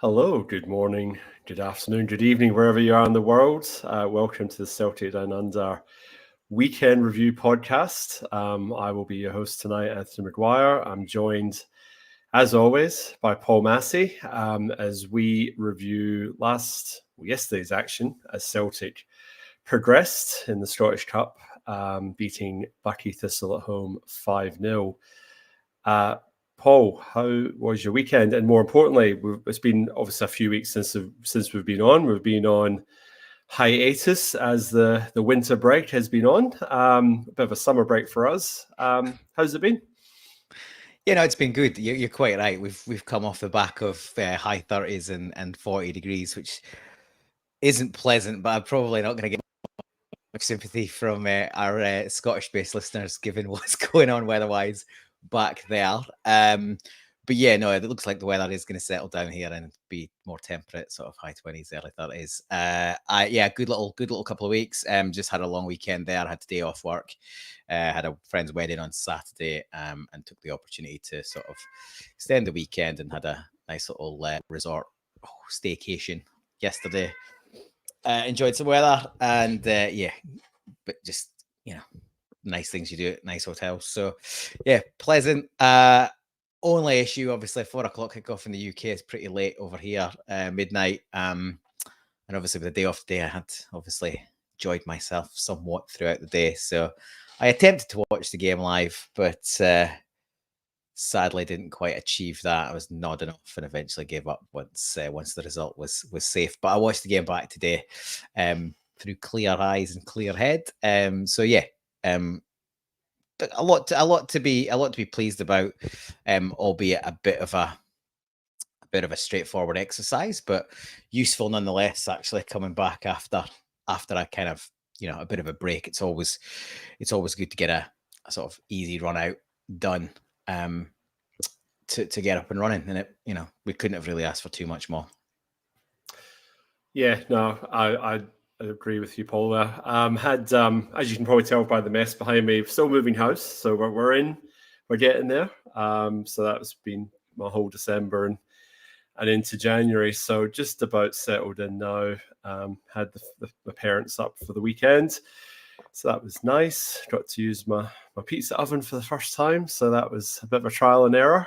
Hello, good morning, good afternoon, good evening, wherever you are in the world. Welcome to the Celtic Down Under weekend review podcast. I will be your host tonight, Anthony Maguire. I'm joined, as always, by Paul Massey as we review yesterday's action as Celtic progressed in the Scottish Cup, beating Buckie Thistle at home 5-0. Paul, how was your weekend? And more importantly, it's been obviously a few weeks since we've been on. We've been on hiatus as the winter break has been on. A bit of a summer break for us. How's it been? It's been good. You're quite right. We've come off the back of high 30s and 40 degrees, which isn't pleasant, but I'm probably not going to get much sympathy from our Scottish-based listeners, given what's going on weather-wise back there. But yeah, no, it looks like the weather is going to settle down here and be more temperate, sort of high 20s, early 30s. Good little couple of weeks. Just had a long weekend there. Had a day off work. Had a friend's wedding on Saturday, and took the opportunity to sort of extend the weekend and had a nice little resort staycation yesterday. Enjoyed some weather and but just nice things you do at nice hotels. So yeah, pleasant. Only issue, obviously, 4 o'clock kickoff in the UK is pretty late over here, midnight. And obviously, with the day off today, I had obviously enjoyed myself somewhat throughout the day. So I attempted to watch the game live, but sadly didn't quite achieve that. I was nodding off and eventually gave up once the result was safe. But I watched the game back today through clear eyes and clear head. A lot to be pleased about, albeit a bit of a straightforward exercise, but useful nonetheless. Actually, coming back after a kind of a bit of a break, it's always good to get a sort of easy run out done to get up and running, and it we couldn't have really asked for too much more. Yeah, no, I agree with you, Paul. Had as you can probably tell by the mess behind me, still moving house, so we're getting there. So that's been my whole December and into January. So just about settled in now. Had the parents up for the weekend, so that was nice. Got to use my pizza oven for the first time, so that was a bit of a trial and error.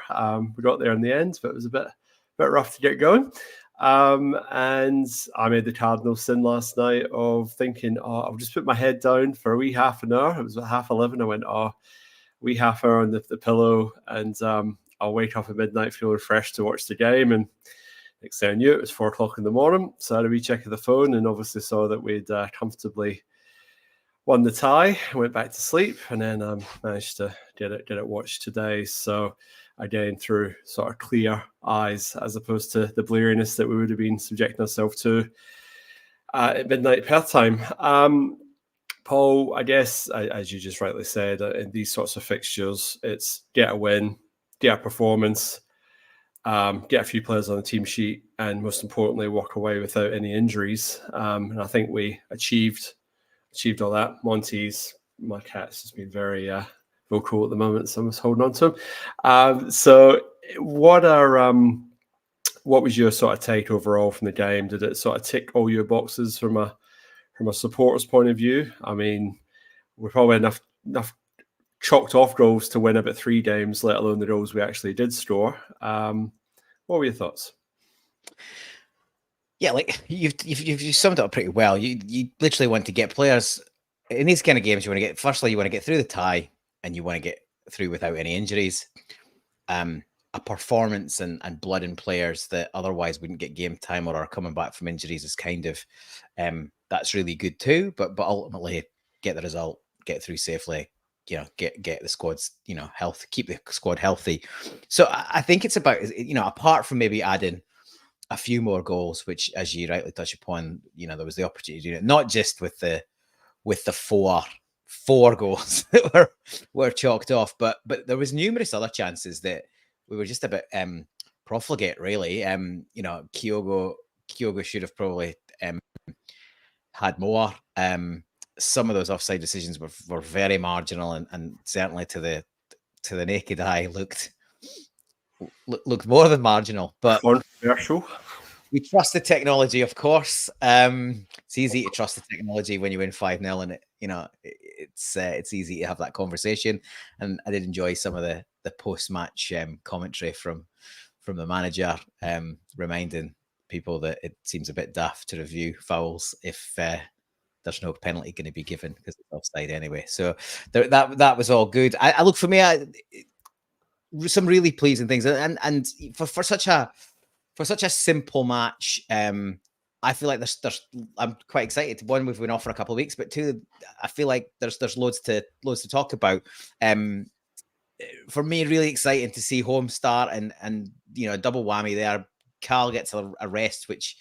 We got there in the end, but it was a bit rough to get going. And I made the cardinal sin last night of thinking, I'll just put my head down for a wee half an hour. It was about 11:30. I went, wee half hour on the pillow, and I'll wake up at midnight feeling fresh to watch the game. And next thing I knew, it was 4 o'clock in the morning. So I had a wee check of the phone and obviously saw that we'd comfortably won the tie. Went back to sleep, and then managed to get it watched today. So again, through sort of clear eyes, as opposed to the bleariness that we would have been subjecting ourselves to at midnight Perth time. Paul, I guess, as you just rightly said, in these sorts of fixtures, it's get a win, get a performance, get a few players on the team sheet, and most importantly, walk away without any injuries. And I think we achieved all that. My cat's just been very vocal at the moment, so I'm just holding on to him. So what was your sort of take overall from the game? Did it sort of tick all your boxes from a supporter's point of view? I mean, we're probably enough chalked off goals to win about 3 games, let alone the goals we actually did score. What were your thoughts? Yeah, like you've summed it up pretty well. You literally want to get players in these kind of games. You want to get through the tie, and you want to get through without any injuries. A performance and blood in players that otherwise wouldn't get game time or are coming back from injuries is kind of that's really good too. But ultimately, get the result, get through safely. Get the squad's health, keep the squad healthy. So I think it's about apart from maybe adding a few more goals, which, as you rightly touch upon, there was the opportunity to do it, not just with the four goals that were chalked off, but there was numerous other chances that we were just a bit profligate, really. Kyogo should have probably had more. Some of those offside decisions were very marginal, and certainly to the naked eye looked more than marginal. But controversial. We trust the technology, of course. It's easy to trust the technology when you win 5-0, and it's easy to have that conversation. And I did enjoy some of the post-match commentary from the manager, reminding people that it seems a bit daft to review fouls if there's no penalty going to be given because it's offside anyway. So that was all good. I look, for me, some really pleasing things, and for such a simple match, I feel like I'm quite excited. One, we've been off for a couple of weeks, but two, I feel like there's loads to talk about. For me, really exciting to see home start and a double whammy there. Carl gets a rest, which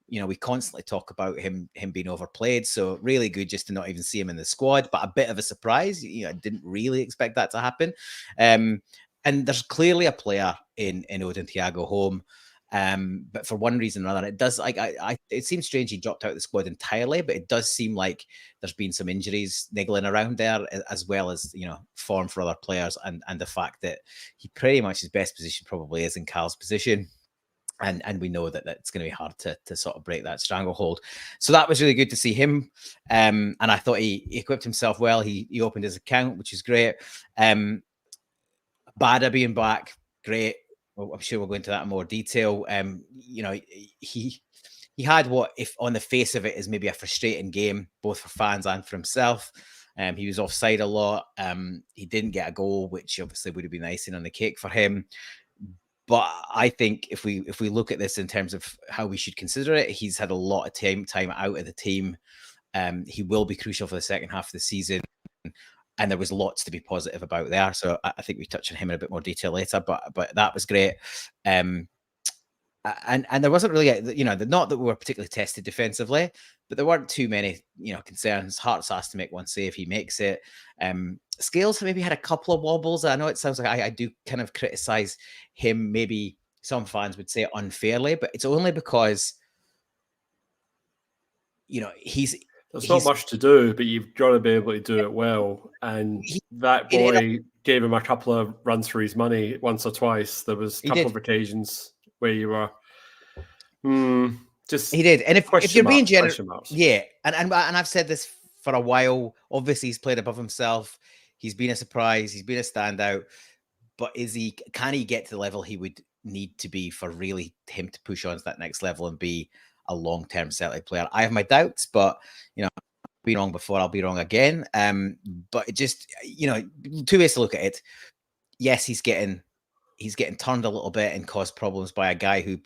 we constantly talk about him being overplayed. So really good just to not even see him in the squad, but a bit of a surprise. I didn't really expect that to happen. And there's clearly a player in Odin Thiago Holm. But for one reason or another, it does it seems strange he dropped out of the squad entirely, but it does seem like there's been some injuries niggling around there, as well as form for other players, and the fact that he pretty much, his best position probably is in Carl's position. And we know that it's going to be hard to sort of break that stranglehold. So that was really good to see him. And I thought he equipped himself well. He opened his account, which is great. Bada being back, great. Well, I'm sure we'll go into that in more detail. He had what, if on the face of it, is maybe a frustrating game, both for fans and for himself. He was offside a lot. He didn't get a goal, which obviously would have been icing on the cake for him. But I think if we look at this in terms of how we should consider it, he's had a lot of time out of the team. He will be crucial for the second half of the season. And there was lots to be positive about there. So I think we touch on him in a bit more detail later, but that was great. And there wasn't really, not that we were particularly tested defensively, but there weren't too many, concerns. Hart's asked to make one save, he makes it. Scales maybe had a couple of wobbles. I know it sounds like I do kind of criticize him, maybe some fans would say unfairly, but it's only because, there's not much to do, but you've got to be able to do it well. And that boy gave him a couple of runs for his money once or twice. There was a couple of occasions where you were just he did. And if you're being generous, yeah, and I've said this for a while. Obviously, he's played above himself. He's been a surprise. He's been a standout. But can he get to the level he would need to be for really him to push on to that next level and be a long-term Celtic player? I have my doubts, but I've been wrong before, I'll be wrong again. But it just, two ways to look at it. Yes, he's getting turned a little bit and caused problems by a guy who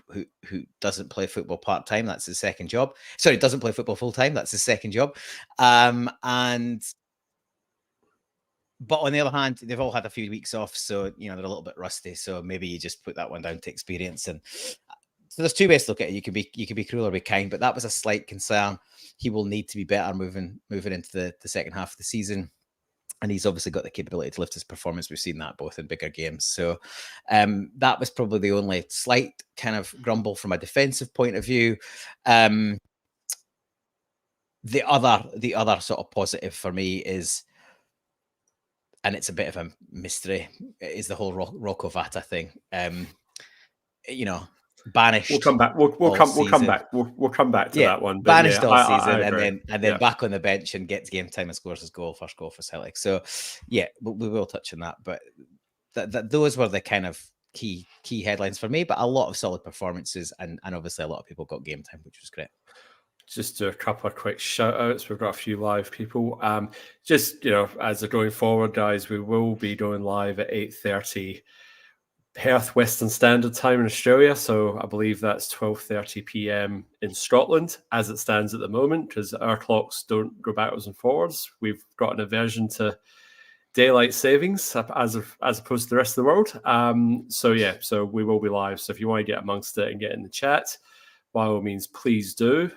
doesn't play football part-time. That's his second job. Sorry, doesn't play football full-time. That's his second job. But on the other hand, they've all had a few weeks off, so they're a little bit rusty. So maybe you just put that one down to experience. And so there's two ways to look at it. You can be cruel or be kind, but that was a slight concern. He will need to be better moving into the second half of the season. And he's obviously got the capability to lift his performance. We've seen that both in bigger games. So that was probably the only slight kind of grumble from a defensive point of view. The other sort of positive for me is, and it's a bit of a mystery, is the whole Rocco Vata thing. Banished. We'll come back. We'll come back. We'll come back to that one. But banished all season, and then back on the bench and gets game time and scores his first goal for Celtic. So yeah, we will touch on that. But those were the kind of key headlines for me. But a lot of solid performances, and obviously a lot of people got game time, which was great. Just do a couple of quick shout outs. We've got a few live people. Just, as they're going forward, guys, we will be going live at 8:30 Perth Western Standard Time in Australia. So I believe that's 12:30 p.m. in Scotland as it stands at the moment, because our clocks don't go backwards and forwards. We've got an aversion to daylight savings as opposed to the rest of the world. So we will be live. So if you want to get amongst it and get in the chat, by all means, please do.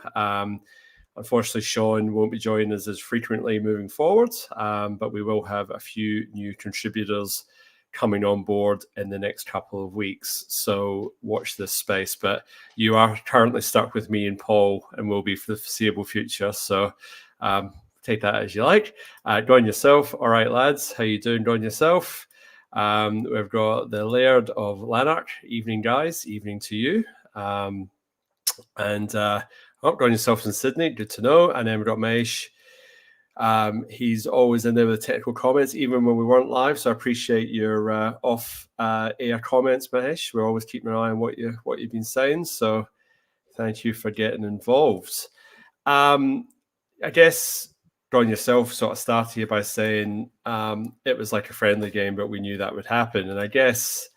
Unfortunately, Sean won't be joining us as frequently moving forward, but we will have a few new contributors coming on board in the next couple of weeks. So watch this space. But you are currently stuck with me and Paul, and will be for the foreseeable future. So take that as you like. Don yourself. All right, lads. How you doing, Don yourself? We've got the Laird of Lanark. Evening, guys. Evening to you. And got yourself in Sydney, good to know. And then we've got Mesh. He's always in there with the technical comments, even when we weren't live. So I appreciate your off air comments, Mahesh. We're always keeping an eye on what you've been saying. So thank you for getting involved. I guess Ron, yourself sort of started here by saying it was like a friendly game, but we knew that would happen. And I guess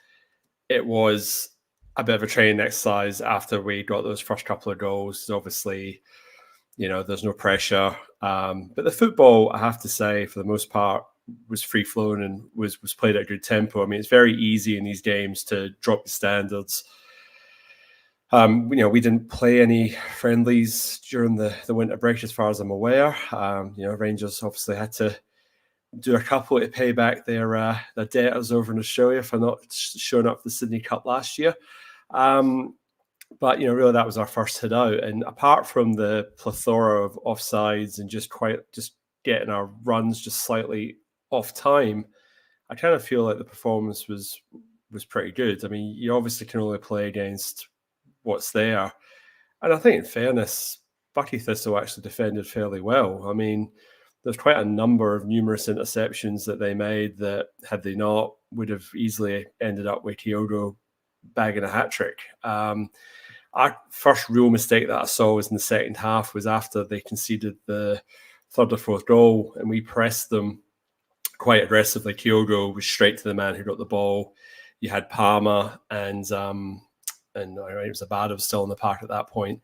it was a bit of a training exercise after we got those first couple of goals. Obviously, there's no pressure. But the football, I have to say, for the most part, was free flowing and was played at a good tempo. I mean, it's very easy in these games to drop the standards. We didn't play any friendlies during the winter break, as far as I'm aware. Rangers obviously had to do a couple to pay back their debtors over in Australia for not showing up for the Sydney Cup last year. But really that was our first hit out. And apart from the plethora of offsides and just getting our runs just slightly off time, I kind of feel like the performance was pretty good. I mean, you obviously can only play against what's there. And I think in fairness, Buckie Thistle actually defended fairly well. I mean, there's quite a number of numerous interceptions that they made that, had they not, would have easily ended up with Kyogo bagging a hat-trick. Our first real mistake that I saw was in the second half, was after they conceded the third or fourth goal, and we pressed them quite aggressively. Kyogo was straight to the man who got the ball. You had Palmer and it was Abada was still in the park at that point.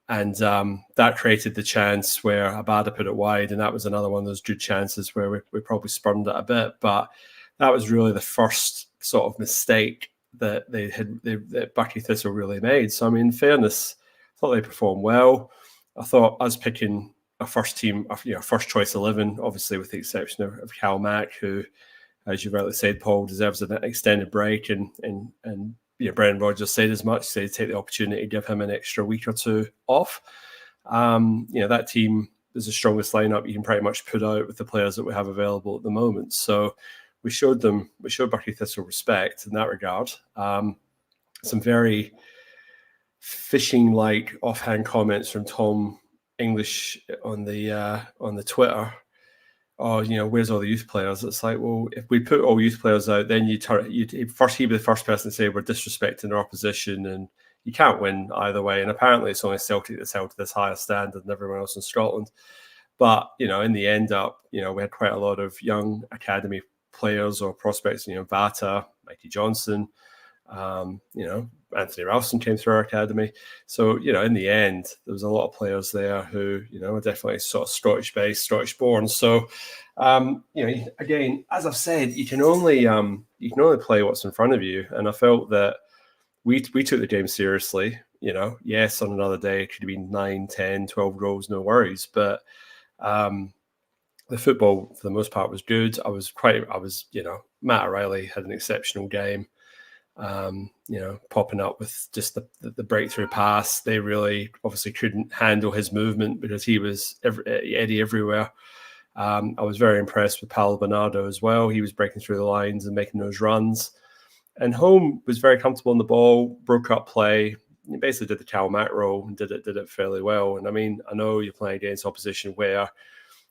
And that created the chance where Abada put it wide, and that was another one of those good chances where we probably spurned it a bit. But that was really the first sort of mistake that that Buckie Thistle really made. So, I mean, in fairness, I thought they performed well. I thought us picking a first team, first choice 11, obviously with the exception of Cal Mack, who, as you rightly said, Paul, deserves an extended break, and Brendan Rodgers said as much. So take the opportunity to give him an extra week or two off. That team is the strongest lineup you can pretty much put out with the players that we have available at the moment. So we showed Buckie Thistle respect in that regard. Some very fishing-like offhand comments from Tom English on the Twitter. Oh, where's all the youth players? It's like, well, if we put all youth players out, then he'd be the first person to say we're disrespecting our opposition, and you can't win either way. And apparently it's only Celtic that's held to this higher standard than everyone else in Scotland. But, in the end up, we had quite a lot of young academy players or prospects, Vata, Mikey Johnson, Anthony Ralston came through our academy. So, in the end, there was a lot of players there who, are definitely sort of Scottish-based, Scottish-born. So, again, as I've said, you can only play what's in front of you. And I felt that we took the game seriously. Yes, on another day, it could have been 9, 10, 12 goals, no worries. But the football, for the most part, was good. Matt O'Reilly had an exceptional game. Popping up with just the breakthrough pass. They really obviously couldn't handle his movement because he was Eddie everywhere. I was very impressed with Paolo Bernardo as well. He was breaking through the lines and making those runs. And Home was very comfortable in the ball, broke up play. He basically did the Cal Mack role and did it fairly well. And I mean, I know you're playing against opposition where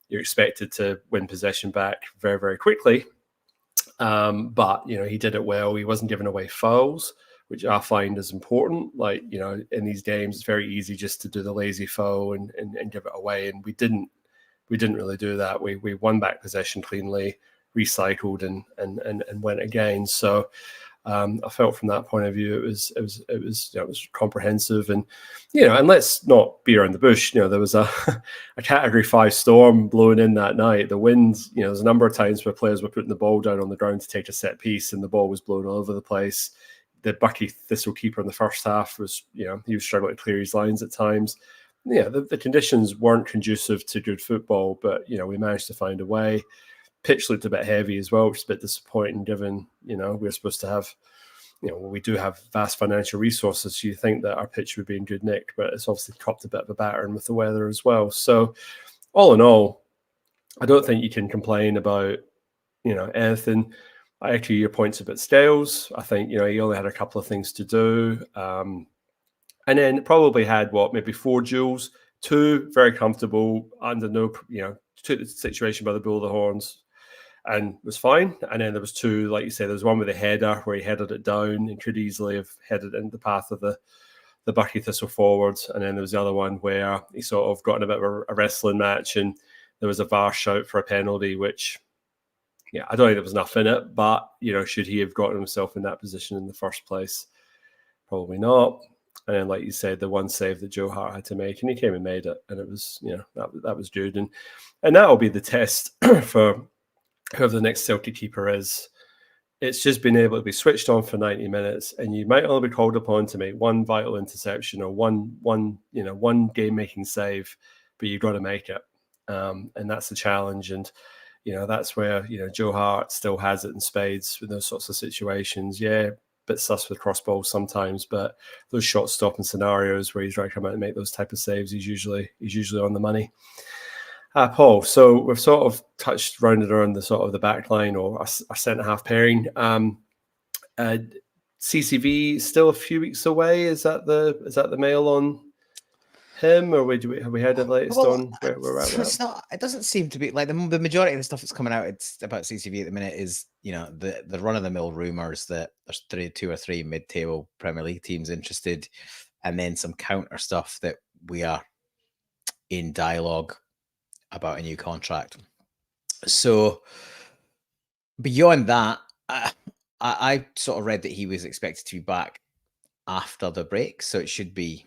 you're expected to win possession back very, very quickly. But, he did it well. He wasn't giving away fouls, which I find is important. Like, in these games, it's very easy just to do the lazy foul and give it away. And we didn't really do that. We won back possession cleanly, recycled and went again. So I felt from that point of view, it was comprehensive. And, and let's not beat around the bush. There was a Category 5 storm blowing in that night. The wind, there's a number of times where players were putting the ball down on the ground to take a set piece and the ball was blown all over the place. The Buckie Thistle keeper in the first half was, he was struggling to clear his lines at times. The conditions weren't conducive to good football, but, we managed to find a way. Pitch looked a bit heavy as well, which is a bit disappointing given, we're supposed to have, we do have vast financial resources. So you think that our pitch would be in good nick, but it's obviously copped a bit of a battering with the weather as well. So all in all, I don't think you can complain about, anything. I echo your points about Scales. I think, he only had a couple of things to do. and then probably had maybe 4 duels, 2 very comfortable under no, took the situation by the bull of the horns and was fine. And then there was 2, like you said, there was one with a header where he headed it down and could easily have headed into the path of the Buckie Thistle forwards. And then there was the other one where he sort of got in a bit of a wrestling match and there was a VAR shout for a penalty, which, I don't think there was enough in it, but, should he have gotten himself in that position in the first place? Probably not. And then, like you said, the one save that Joe Hart had to make, and he came and made it, and it was, that was good. And that'll be the test for whoever the next Celtic keeper is. It's just being able to be switched on for 90 minutes, and you might only be called upon to make one vital interception or one game-making save, but you've got to make it. And that's the challenge. And, that's where, Joe Hart still has it in spades with those sorts of situations. Yeah, bit sus with crossballs sometimes, but those shot-stopping scenarios where he's trying to come out and make those type of saves, he's usually on the money. Paul, so we've sort of touched rounded around the sort of the back line or a centre-half pairing. CCV still a few weeks away. Is that the mail on him, or have we heard the latest on where we're at? It's not. It doesn't seem to be like the majority of the stuff that's coming out. It's about CCV at the minute is the run of the mill rumors that there's 2 or 3 mid-table Premier League teams interested, and then some counter stuff that we are in dialogue about a new contract. So beyond that, I sort of read that he was expected to be back after the break, so it should be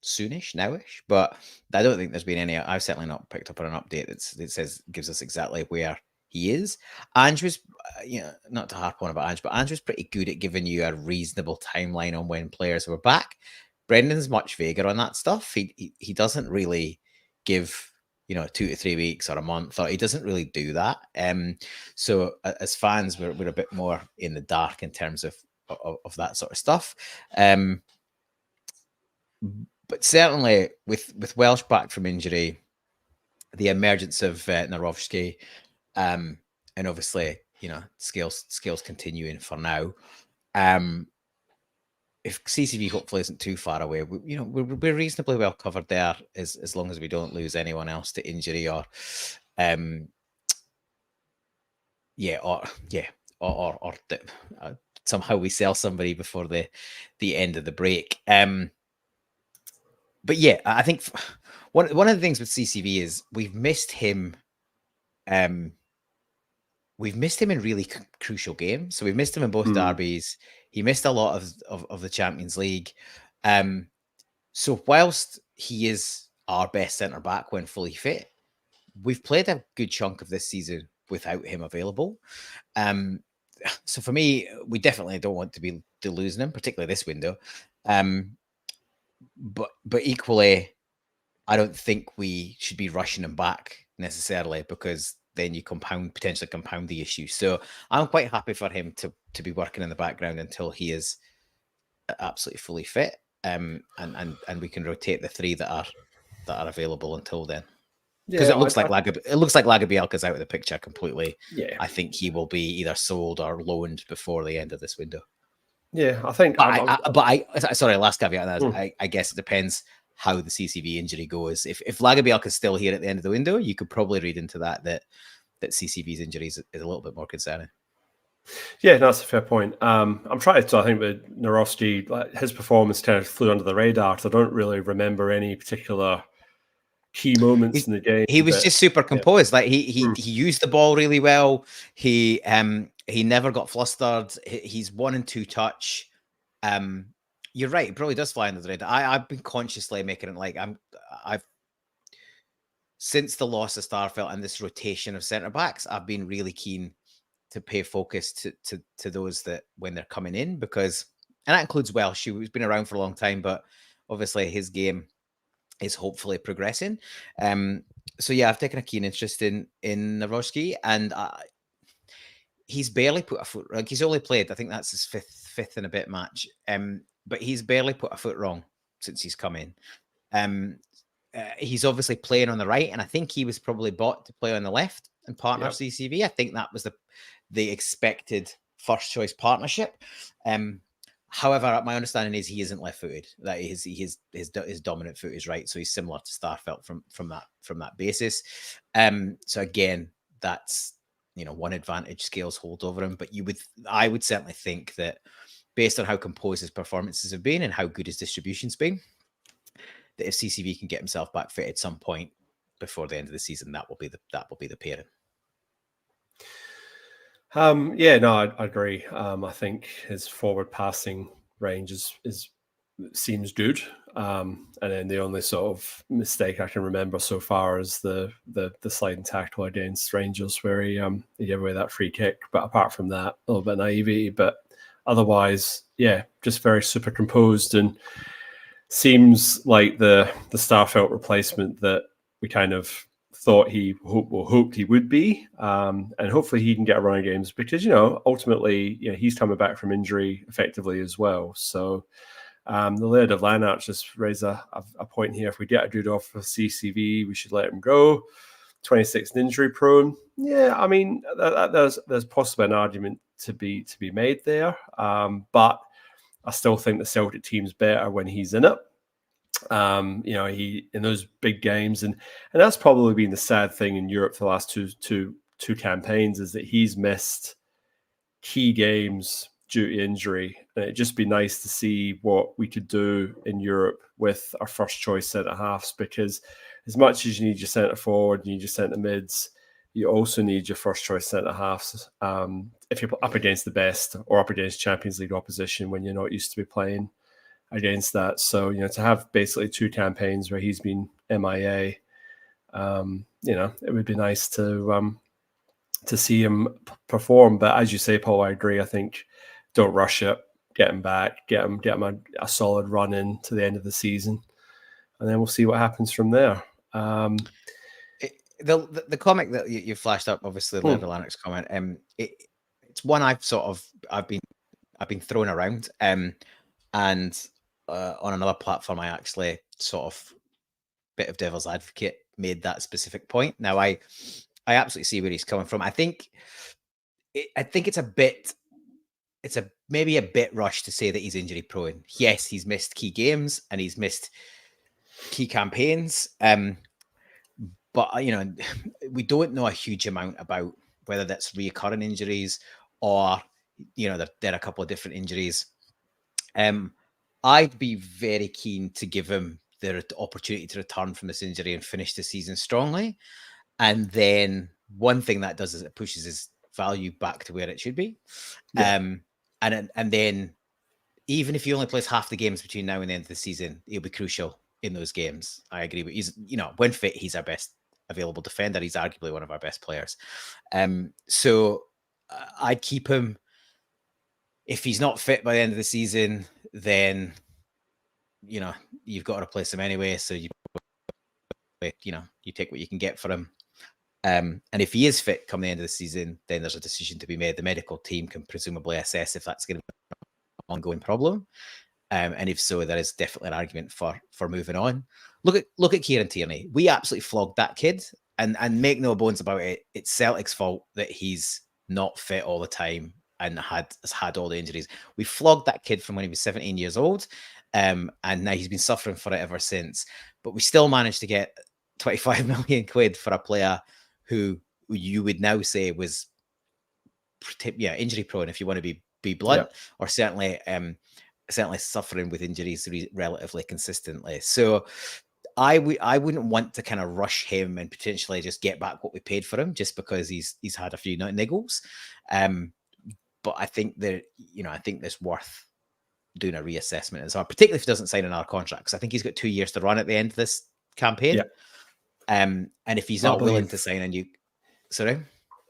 soonish, nowish, but I don't think there's been any. I've certainly not picked up on an update that gives us exactly where he is. Ange was, not to harp on about Ange, but Ange was pretty good at giving you a reasonable timeline on when players were back. Brendan's much vaguer on that stuff. He doesn't really give 2 to 3 weeks or a month, or he doesn't really do that. So as fans, we're a bit more in the dark in terms of that sort of stuff. But certainly with Welsh back from injury, the emergence of Narovski, and obviously Scales continuing for now. If CCV hopefully isn't too far away, we're reasonably well covered there as long as we don't lose anyone else to injury or somehow we sell somebody before the end of the break. But yeah, I think one of the things with CCV is we've missed him. We've missed him in really crucial games. So we've missed him in both derbies. He missed a lot of the Champions League. So whilst he is our best centre back when fully fit, we've played a good chunk of this season without him available. So for me, we definitely don't want to be losing him, particularly this window. But equally, I don't think we should be rushing him back necessarily, because then you potentially compound the issue. So I'm quite happy for him to be working in the background until he is absolutely fully fit, and we can rotate the 3 that are available until then. Because it looks like Lagerbielke's out of the picture completely. Yeah, I think he will be either sold or loaned before the end of this window. Yeah, I think. Sorry, last caveat on that. I guess it depends how the CCV injury goes. If Lagerbielke is still here at the end of the window, you could probably read into that CCV's injury is a little bit more concerning. Yeah, that's a fair point. I'm trying to. I think with Narovski, his performance kind of flew under the radar. So I don't really remember any particular key moments in the game. He was just super composed. Like he used the ball really well. He never got flustered. He's 1 and 2 touch. You're right. It probably does fly under the radar. I've been consciously making it like I've since the loss of Starfelt and this rotation of centre backs, I've been really keen to pay focus to those that when they're coming in, because, and that includes Welsh, who's been around for a long time, but obviously his game is hopefully progressing. So yeah, I've taken a keen interest in Narovski, and he's barely put a foot. Like, he's only played, I think that's his fifth and a bit match. But he's barely put a foot wrong since he's come in. He's obviously playing on the right, and I think he was probably bought to play on the left and partner CCV. I think that was the expected first choice partnership. However, my understanding is he isn't left-footed. That his dominant foot is right, so he's similar to Starfelt from that basis. So again, that's one advantage scales hold over him. But I would certainly think that based on how composed his performances have been and how good his distribution's been, that if CCV can get himself back fit at some point before the end of the season, that will be the pairing. Yeah, no, I agree. I think his forward passing range seems good. And then the only sort of mistake I can remember so far is the sliding tackle against Rangers where he gave away that free kick. But apart from that, a little bit of naivety. But otherwise, yeah, just very super composed and seems like the Starfelt replacement that we kind of thought hoped he would be, and hopefully he can get a run of games because ultimately he's coming back from injury effectively as well. So the Laird of Lanark just raised a point here. If we get a good offer for CCV, we should let him go. 26 injury prone. Yeah, I mean there's possibly an argument to be made there, but I still think the Celtic team's better when he's in it. He in those big games, and that's probably been the sad thing in Europe for the last two campaigns is that he's missed key games due to injury. And it'd just be nice to see what we could do in Europe with our first choice centre halves, because as much as you need your centre forward, you need your centre mids, you also need your first choice centre halves if you're up against the best or up against Champions League opposition when you're not used to be playing against that. So, to have basically two campaigns where he's been MIA, it would be nice to see him perform. But as you say, Paul, I agree. I think don't rush it. Get him back. Get him a solid run in to the end of the season, and then we'll see what happens from there. The comic that you flashed up, obviously, the Lanark's comment. It's one I've been thrown around, and on another platform, I actually sort of bit of devil's advocate made that specific point. Now, I absolutely see where he's coming from. I think it's maybe a bit rushed to say that he's injury prone. Yes, he's missed key games and he's missed key campaigns. But we don't know a huge amount about whether that's reoccurring injuries or there are a couple of different injuries. I'd be very keen to give him the opportunity to return from this injury and finish the season strongly. And then one thing that does is it pushes his value back to where it should be. Yeah. And then even if he only plays half the games between now and the end of the season, he'll be crucial in those games. I agree. But he's, when fit, he's our best available defender. He's arguably one of our best players. So I'd keep him. If he's not fit by the end of the season, then you've got to replace him anyway. So you take what you can get for him. And if he is fit come the end of the season, then there's a decision to be made. The medical team can presumably assess if that's going to be an ongoing problem. And if so, there is definitely an argument for moving on. Look at Kieran Tierney. We absolutely flogged that kid, and make no bones about it. It's Celtic's fault that he's not fit all the time and has had all the injuries. We flogged that kid from when he was 17 years old, and now he's been suffering for it ever since. But we still managed to get 25 million quid for a player who you would now say was injury prone, if you want to be blunt, or certainly suffering with injuries relatively consistently. So I wouldn't want to kind of rush him and potentially just get back what we paid for him just because he's had a few niggles. But I think that I think there's worth doing a reassessment as well, particularly if he doesn't sign another contract, because I think he's got 2 years to run at the end of this campaign. Yeah. And if he's not willing to sign a new, sorry.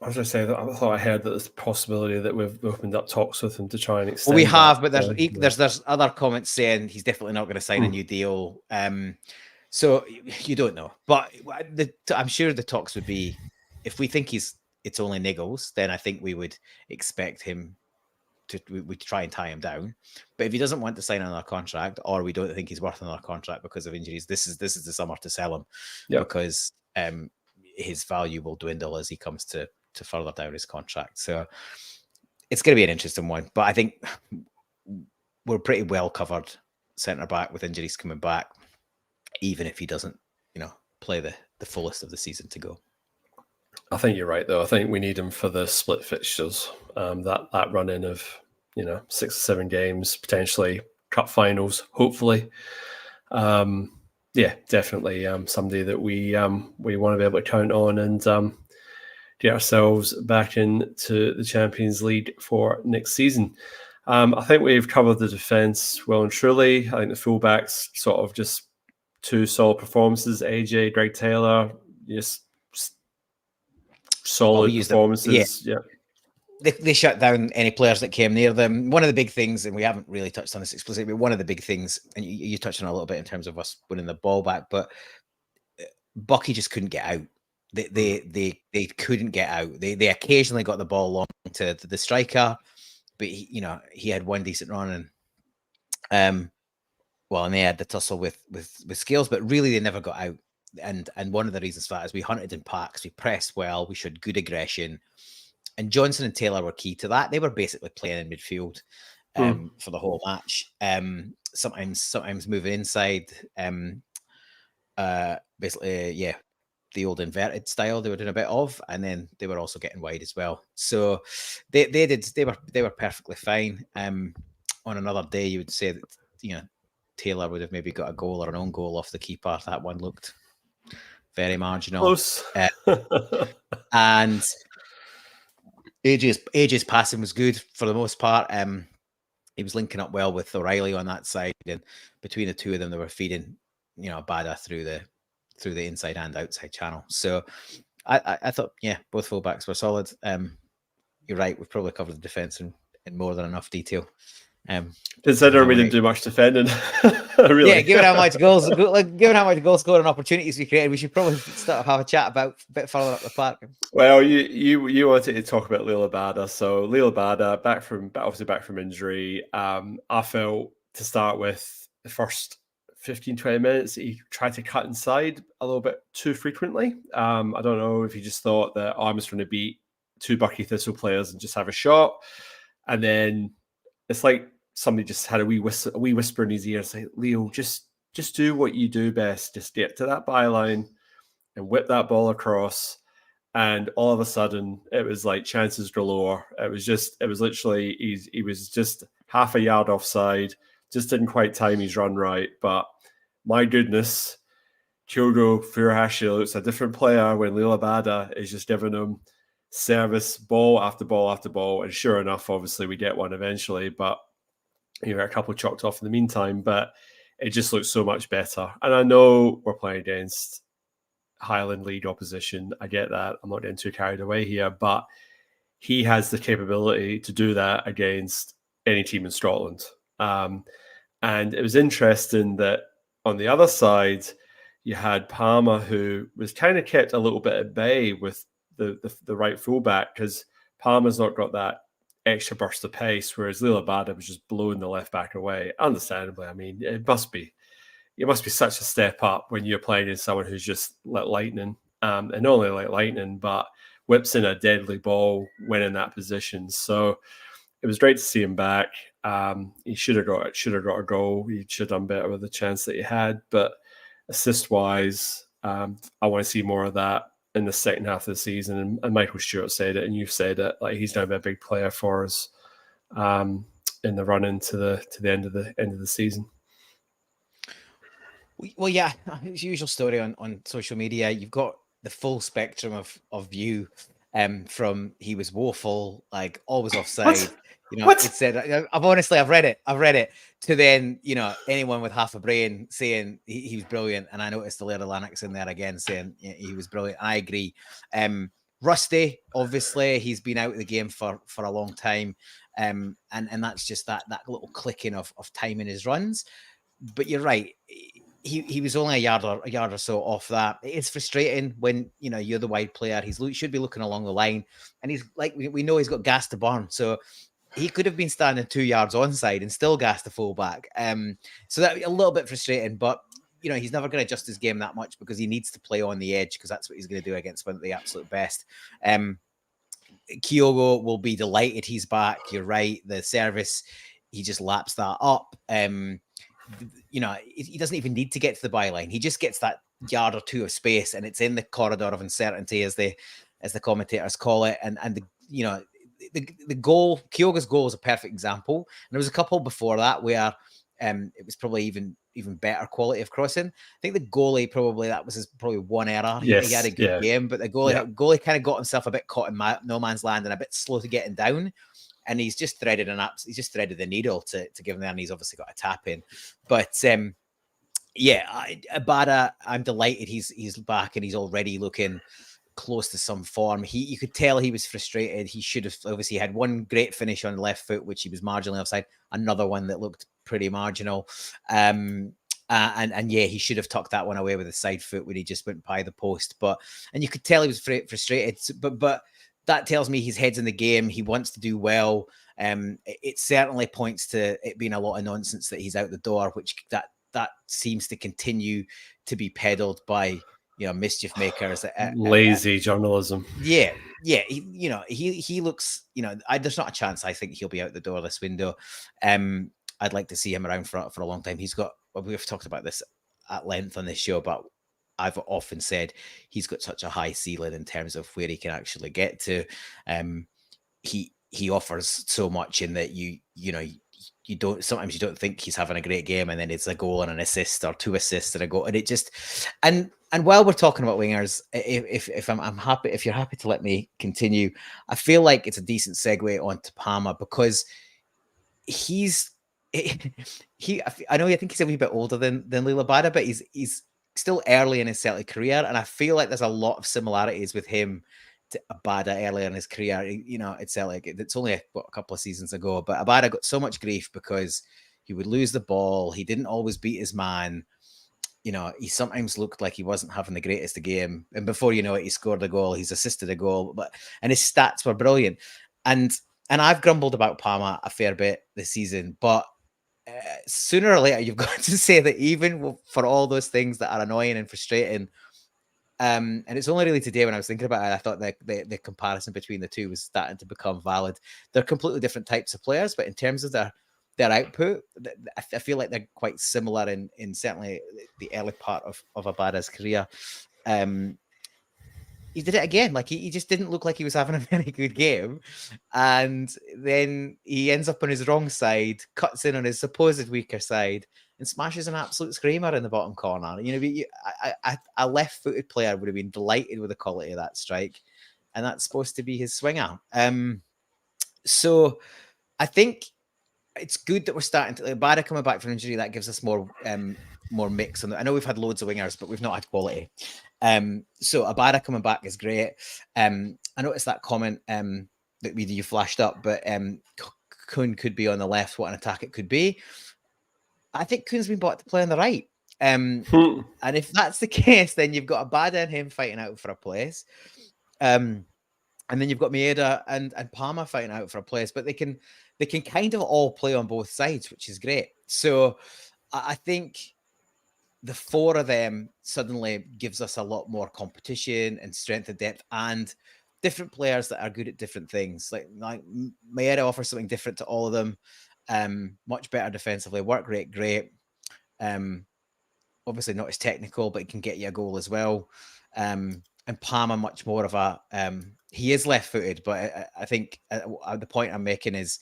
I was going to say that I thought I heard that there's a possibility that we've opened up talks with him to try and extend. Well, we have, but there's other comments saying he's definitely not going to sign a new deal. So you don't know, but I'm sure the talks would be, if we think it's only niggles, then I think we would expect him we try and tie him down. But if he doesn't want to sign another contract, or we don't think he's worth another contract because of injuries, this is the summer to sell him, because his value will dwindle as he comes to further down his contract. So it's going to be an interesting one. But I think we're pretty well covered centre back with injuries coming back, even if he doesn't, play the fullest of the season to go. I think you're right, though. I think we need him for the split fixtures. That run in of 6 or 7 games, potentially cup finals, hopefully. Yeah, definitely somebody that we want to be able to count on and get ourselves back into the Champions League for next season. I think we've covered the defence well and truly. I think the fullbacks sort of just 2 solid performances. AJ, Greg Taylor, just solid performances. Yeah. They shut down any players that came near them. One of the big things, and we haven't really touched on this explicitly, but one of the big things, and you touched on a little bit in terms of us winning the ball back, but Buckie just couldn't get out. They couldn't get out. They occasionally got the ball long to the striker, but he had one decent run, and they had the tussle with Scales, but really they never got out. And one of the reasons for that is we hunted in packs, we pressed well, we showed good aggression, and Johnson and Taylor were key to that. They were basically playing in midfield for the whole match. Sometimes moving inside. Basically, the old inverted style they were doing a bit of, and then they were also getting wide as well. So they were perfectly fine. On another day, you would say that Taylor would have maybe got a goal or an own goal off the keeper. That one looked very marginal. Close. And AJ's passing was good for the most part. He was linking up well with O'Reilly on that side, and between the two of them, they were feeding Bada through the inside and outside channel. So I thought, both fullbacks were solid. You're right, we've probably covered the defence in more than enough detail. Considering we didn't do much defending. Really. Yeah, given how much goal scoring opportunities we created, we should probably have a chat about a bit further up the park. Well, you wanted to talk about Lila Bada. So Lila Bada back from injury. I felt to start with the first 15-20 minutes he tried to cut inside a little bit too frequently. I don't know if he just thought that I'm just going to beat 2 Buckie Thistle players and just have a shot, and then it's like somebody just had a wee whisper in his ear and say, Leo, just do what you do best. Just get to that byline and whip that ball across. And all of a sudden, it was like chances galore. It was literally, he was just half a yard offside, just didn't quite time his run right. But my goodness, Kyogo Furuhashi looks a different player when Lila Bada is just giving him service, ball after ball after ball. And sure enough, obviously, we get one eventually, but a couple chalked off in the meantime. But it just looks so much better. And I know we're playing against Highland League opposition. I get that. I'm not getting too carried away here, but he has the capability to do that against any team in Scotland. And it was interesting that on the other side, you had Palmer, who was kind of kept a little bit at bay with the right fullback, because Palmer's not got that extra burst of pace, whereas Lila Bada was just blowing the left back away. Understandably, I mean, it must be such a step up when you're playing in someone who's just like lightning, and not only like lightning, but whips in a deadly ball when in that position. So it was great to see him back. He should have got a goal. He should have done better with the chance that he had. But assist wise, I want to see more of that in the second half of the season. And Michael Stewart said it, and you've said it. Like, he's going to be a big player for us in the run into the end of the season. Well, yeah, it's the usual story on social media. You've got the full spectrum of view, from he was woeful, like always offside. What? It said, I've read it, to then, anyone with half a brain saying he was brilliant. And I noticed the Laird Lanark's in there again saying he was brilliant. I agree. Rusty, obviously, he's been out of the game for a long time. And that's just that little clicking of time in his runs. But you're right. He was only a yard or so off that. It's frustrating when you're the wide player. He should be looking along the line, and he's like, we know he's got gas to burn. So he could have been standing 2 yards onside and still gassed the fullback. So that a little bit frustrating, but he's never going to adjust his game that much because he needs to play on the edge, because that's what he's going to do against one of the absolute best. Kyogo will be delighted he's back. You're right. The service, just laps that up. You know, he doesn't even need to get to the byline. He just gets that yard or two of space, and it's in the corridor of uncertainty, as the commentators call it. And the goal, Kyogo's goal, is a perfect example. And there was a couple before that where it was probably even better quality of crossing. I think the goalie, probably that was probably one error. Yes, he had a good game, but the goalie kind of got himself a bit caught in no man's land and a bit slow to getting down. And he's just threaded the needle to give him there, and he's obviously got a tap in. But Abada, I'm delighted he's back and he's already looking close to some form. You could tell he was frustrated. He should have obviously had one great finish on the left foot, which he was marginally offside. Another one that looked pretty marginal. And he should have tucked that one away with the side foot when he just went by the post. And you could tell he was frustrated. But that tells me his head's in the game. He wants to do well. It certainly points to it being a lot of nonsense that he's out the door, which that seems to continue to be peddled by mischief makers. Lazy journalism. Yeah. He looks. There's not a chance I think he'll be out the door this window. I'd like to see him around for a long time. We've talked about this at length on this show, but I've often said he's got such a high ceiling in terms of where he can actually get to. He offers so much in that sometimes you don't think he's having a great game, and then it's a goal and an assist or two assists and a goal, and it just and while we're talking about wingers, if you're happy to let me continue, I feel like it's a decent segue onto Palma, because I know I think he's a wee bit older than Lila Bada, but he's still early in his Celtic career, and I feel like there's a lot of similarities with him to Abada earlier in his career. At Celtic, it's only a couple of seasons ago, but Abada got so much grief because he would lose the ball. He didn't always beat his man. He sometimes looked like he wasn't having the greatest of game, and before you know it, he scored a goal. He's assisted a goal, and his stats were brilliant. And I've grumbled about Palma a fair bit this season, but sooner or later, you've got to say that even for all those things that are annoying and frustrating, and it's only really today when I was thinking about it, I thought that the comparison between the two was starting to become valid. They're completely different types of players, but in terms of their output, I feel like they're quite similar in certainly the early part of Abada's career. He did it again. Like he just didn't look like he was having a very good game, and then he ends up on his wrong side, cuts in on his supposed weaker side, and smashes an absolute screamer in the bottom corner. A left-footed player would have been delighted with the quality of that strike, and that's supposed to be his swinger. So I think it's good that we're starting to Bada coming back from injury. That gives us more mix. And I know we've had loads of wingers, but we've not had quality. So Abada coming back is great. I noticed that comment that you flashed up, but Kuhn could be on the left. What an attack it could be. I think Kuhn's been bought to play on the right. And if that's the case, then you've got Abada and him fighting out for a place. And then you've got Maeda and Palma fighting out for a place, but they can kind of all play on both sides, which is great. So I think the four of them suddenly gives us a lot more competition and strength and depth, and different players that are good at different things. Like Maeda offers something different to all of them. Much better defensively, work rate great. Obviously not as technical, but he can get you a goal as well. And Palma much more of a he is left-footed, but I think the point I'm making is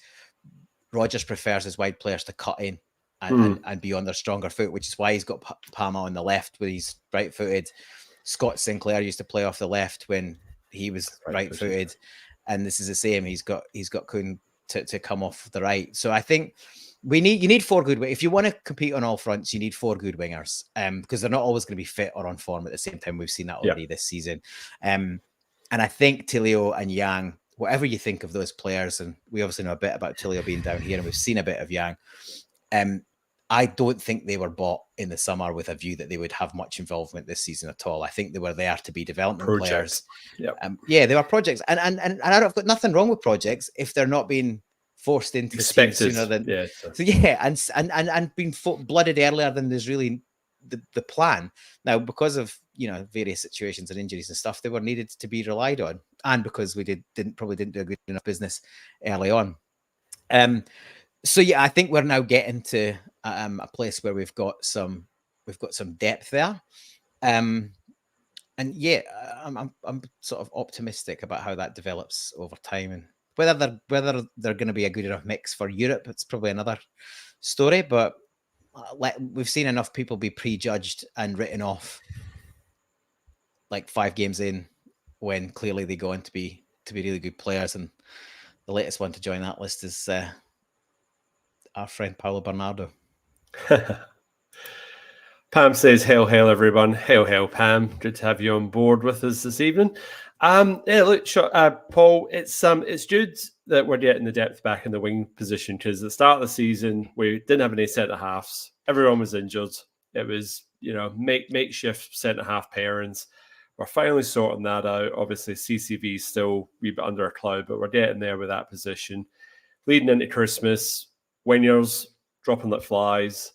Rodgers prefers his wide players to cut in and be on their stronger foot, which is why he's got Palma on the left when he's right-footed. Scott Sinclair used to play off the left when he was right-footed, and this is the same. He's got Kuhn to come off the right. So I think you need four good. If you want to compete on all fronts, you need four good wingers, because they're not always going to be fit or on form at the same time. We've seen that already this season. And I think Tilio and Yang, whatever you think of those players, and we obviously know a bit about Tilio being down here, and we've seen a bit of Yang. I don't think they were bought in the summer with a view that they would have much involvement this season at all. I think they were there to be development players. They were projects, and I've got nothing wrong with projects if they're not being forced into the team sooner than and being blooded earlier than there's really the plan. Now, because of various situations and injuries and stuff, they were needed to be relied on, and because we didn't do a good enough business early on. So yeah, I think we're now getting to a place where we've got some depth there. And yeah, I'm sort of optimistic about how that develops over time, and whether they're going to be a good enough mix for Europe, it's probably another story. But we've seen enough people be prejudged and written off, like 5 games in, when clearly they go on to be really good players. And the latest one to join that list is our friend Paulo Bernardo. Pam says, "Hail, hail, everyone! Hail, hail, Pam! Good to have you on board with us this evening." Yeah, look, Paul, it's good that we're getting the depth back in the wing position, because at the start of the season we didn't have any centre halves. Everyone was injured. It was, makeshift centre half pairings. We're finally sorting that out. Obviously, CCV is still a wee bit under a cloud, but we're getting there with that position. Leading into Christmas, wingers dropping like flies.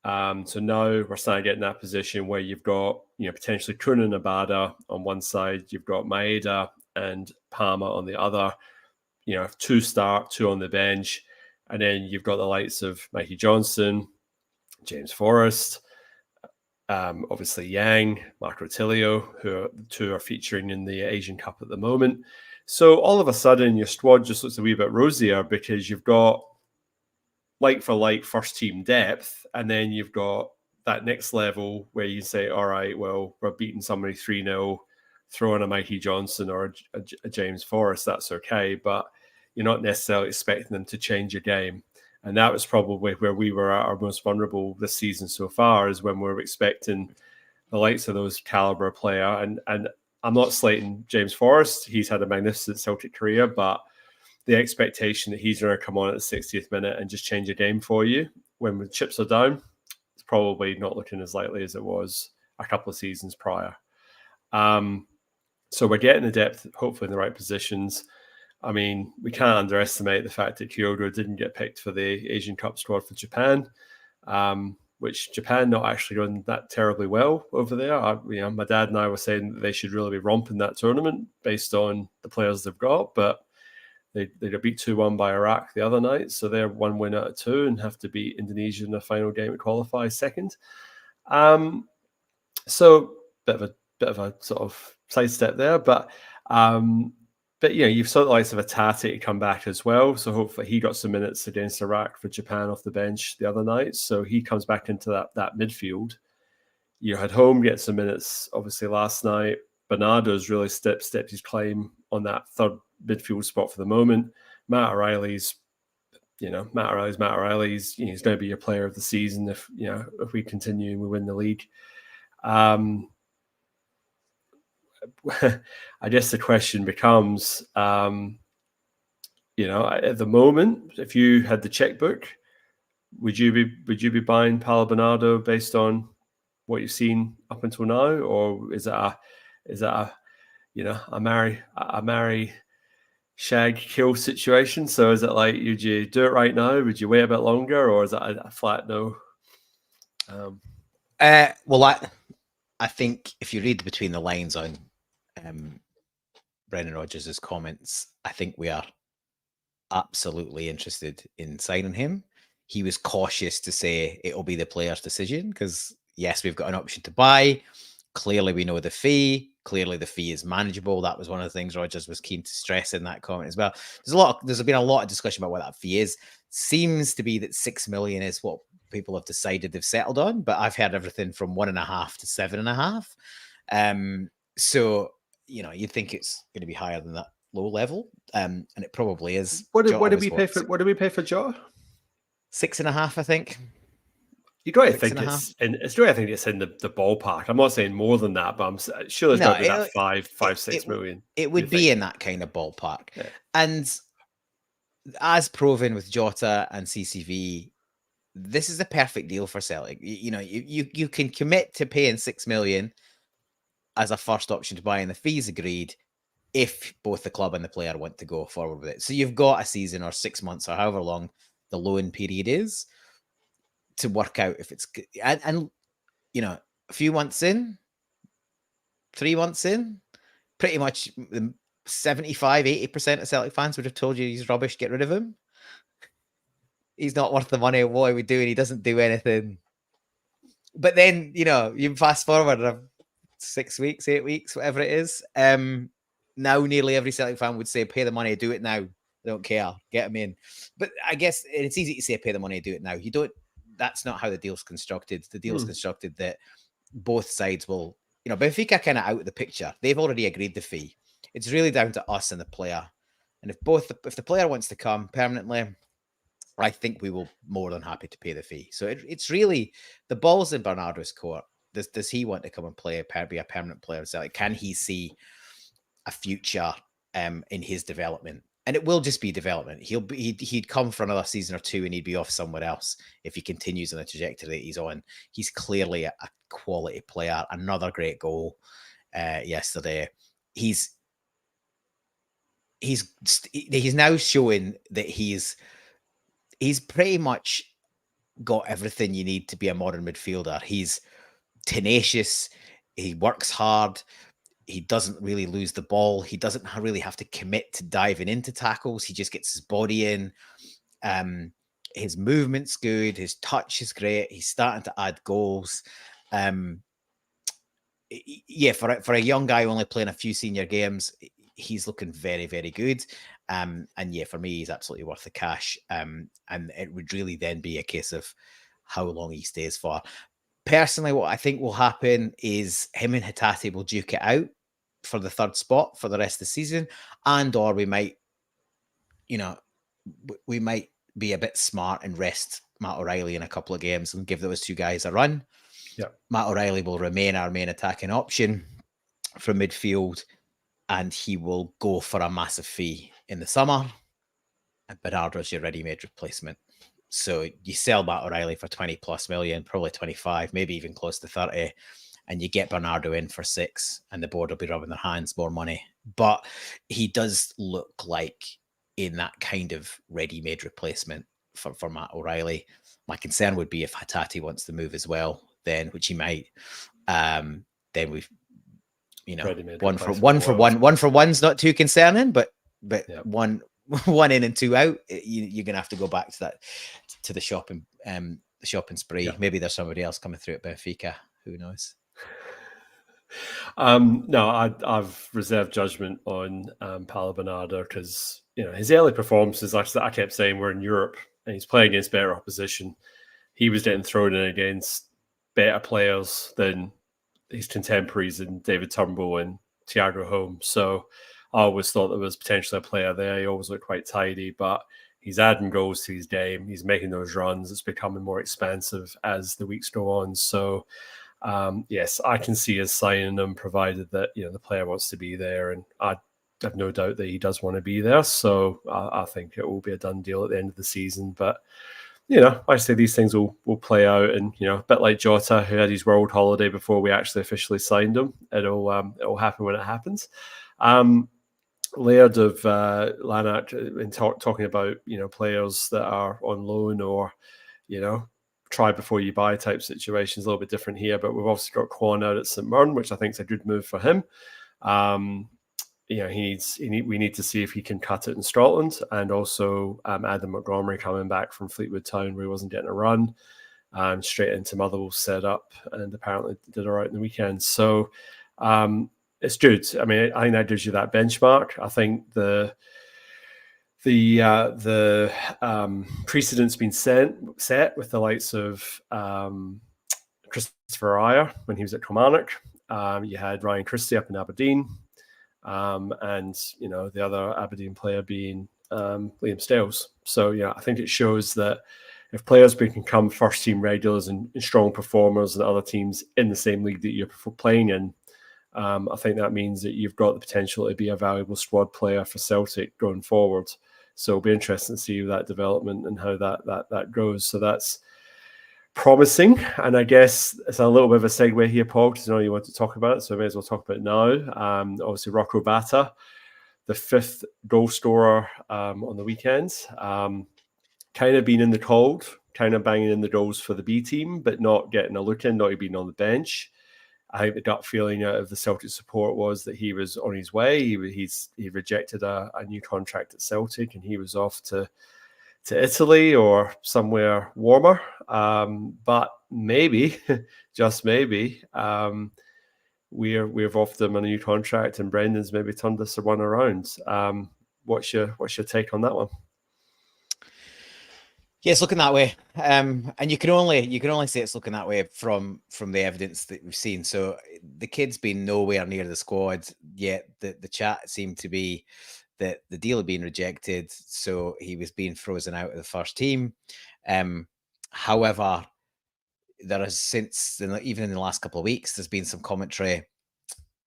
So now we're starting to get in that position where you've got, potentially Kun and Abada on one side, you've got Maeda and Palmer on the other, 2 start, 2 on the bench. And then you've got the likes of Mikey Johnson, James Forrest, obviously Yang, Marco Tilio, who the 2 are featuring in the Asian Cup at the moment. So all of a sudden your squad just looks a wee bit rosier, because you've got like for like first team depth, and then you've got that next level where you say, all right, well, we're beating somebody 3-0, throw in a Mikey Johnson or a James Forrest, that's okay, but you're not necessarily expecting them to change a game. And that was probably where we were at our most vulnerable this season so far, is when we're expecting the likes of those caliber player. And I'm not slating James Forrest. He's had a magnificent Celtic career, but the expectation that he's going to come on at the 60th minute and just change a game for you when the chips are down, it's probably not looking as likely as it was a couple of seasons prior. So we're getting the depth, hopefully in the right positions. I mean, we can't underestimate the fact that Kyoto didn't get picked for the Asian Cup squad for Japan, which Japan not actually done that terribly well over there. My dad and I were saying that they should really be romping that tournament based on the players they've got, but they got beat 2-1 by Iraq the other night, so they're 1 win out of 2 and have to beat Indonesia in the final game to qualify second. So bit of a sort of sidestep there, but you've saw the likes of Atati come back as well, so hopefully he got some minutes against Iraq for Japan off the bench the other night, so he comes back into that midfield. You had Home get some minutes obviously last night. Bernardo's really stepped his claim on that third midfield spot for the moment. Matt O'Reilly's Matt O'Reilly's he's going to be your player of the season if we continue and we win the league. I guess the question becomes, at the moment, if you had the checkbook, would you be buying Paulo Bernardo based on what you've seen up until now, or is that a marry shag kill situation? So is it like, would you do it right now? Would you wait a bit longer, or is that a flat no? Well, I think if you read between the lines on Brendan Rodgers' comments, I think we are absolutely interested in signing him. He was cautious to say it'll be the player's decision, because yes, we've got an option to buy. Clearly, we know the fee. Clearly, the fee is manageable. That was one of the things Rodgers was keen to stress in that comment as well. There's been a lot of discussion about what that fee is. Seems to be that 6 million is what people have decided they've settled on, but I've heard everything from 1.5 to 7.5. So you'd think it's going to be higher than that low level, and it probably is. What did we pay for? What did we pay for Jota? 6.5, I think. You got to think it's in the ballpark. I'm not saying more than that, but I'm sure there's got to be that 6 million. It would be in that kind of ballpark. Yeah. And as proven with Jota and CCV, this is a perfect deal for Celtic. You can commit to paying 6 million as a first option to buy, and the fees agreed if both the club and the player want to go forward with it. So you've got a season or 6 months or however long the loan period is to work out if it's good. And a few months in, 3 months in, pretty much 75-80% of Celtic fans would have told you he's rubbish, get rid of him. he's not worth the money. What are we doing? He doesn't do anything. But then, you fast forward 6 weeks, 8 weeks, whatever it is. Now nearly every Celtic fan would say, pay the money, do it now. I don't care. Get him in. But I guess it's easy to say, pay the money, do it now. That's not how the deal's constructed. The deal's constructed that both sides will, Benfica kind of out of the picture. They've already agreed the fee. It's really down to us and the player. And if the player wants to come permanently, I think we will more than happy to pay the fee. So it's really the ball's in Bernardo's court. Does he want to come and be a permanent player? So can he see a future in his development? And it will just be development. He'd come for another season or two and he'd be off somewhere else if he continues on the trajectory that he's on. He's clearly a quality player. Another great goal yesterday. He's now showing that he's pretty much got everything you need to be a modern midfielder. He's tenacious. He works hard. He doesn't really lose the ball. He doesn't really have to commit to diving into tackles. He just gets his body in. His movement's good. His touch is great. He's starting to add goals. Yeah, for a young guy only playing a few senior games, he's looking very, very good. And yeah, for me, he's absolutely worth the cash. And it would really then be a case of how long he stays for. Personally, what I think will happen is him and Hatate will duke it out for the third spot for the rest of the season. And or we might be a bit smart and rest Matt O'Reilly in a couple of games and give those two guys a run. Yeah, Matt O'Reilly will remain our main attacking option from midfield, and he will go for a massive fee in the summer. And Bernardo's your ready-made replacement. So you sell Matt O'Reilly for 20 plus million, probably 25, maybe even close to 30, and you get Bernardo in for 6, and the board will be rubbing their hands, more money. But he does look like in that kind of ready-made replacement for Matt O'Reilly. My concern would be if Hatate wants to move as well, then, which he might, then we've, one for one's not too concerning, but yeah. one in and 2 out, you're gonna have to go back to the shopping spree. Yeah. Maybe there's somebody else coming through at Benfica. Who knows? No, I've reserved judgment on Paulo Bernardo because his early performances. I kept saying we're in Europe and he's playing against better opposition. He was getting thrown in against better players than his contemporaries in David Turnbull and Thiago Holmes. So I always thought there was potentially a player there. He always looked quite tidy, but he's adding goals to his game. He's making those runs. It's becoming more expansive as the weeks go on. So, yes, I can see us signing him, provided that the player wants to be there, and I have no doubt that he does want to be there. So I think it will be a done deal at the end of the season. But I say these things will play out, and a bit like Jota, who had his world holiday before we actually officially signed him. It'll happen when it happens. Laird of Lanark in talking about players that are on loan or try before you buy type situations, a little bit different here. But we've also got Kwon out at St Mirren, which I think is a good move for him. We need to see if he can cut it in Scotland, and also Adam Montgomery coming back from Fleetwood Town where he wasn't getting a run, straight into Motherwell set up, and apparently did all right in the weekend. So it's good. I mean, I think that gives you that benchmark. I think the precedent's been set with the likes of Christopher Ayer when he was at Kilmarnock. You had Ryan Christie up in Aberdeen. And the other Aberdeen player being Liam Stales. So I think it shows that if players can become first team regulars and strong performers in other teams in the same league that you're playing in, I think that means that you've got the potential to be a valuable squad player for Celtic going forward. So it'll be interesting to see that development and how that goes. So that's promising, and I guess it's a little bit of a segue here, Paul, because I know you want to talk about it, so I may as well talk about it now. Obviously, Rocco Bata, the 5th goal scorer on the weekend, kind of been in the cold, kind of banging in the goals for the B team, but not getting a look in, not even on the bench. I think the gut feeling out of the Celtic support was that he was on his way. He rejected a new contract at Celtic, and he was off to to Italy or somewhere warmer. But maybe, just maybe, we've offered him a new contract, and Brendan's maybe turned this one around. What's your take on that one? Yeah, it's looking that way, and you can only say it's looking that way from the evidence that we've seen. So the kid's been nowhere near the squad yet. The chat seemed to be that the deal had been rejected, so he was being frozen out of the first team. However, there has even in the last couple of weeks, there's been some commentary,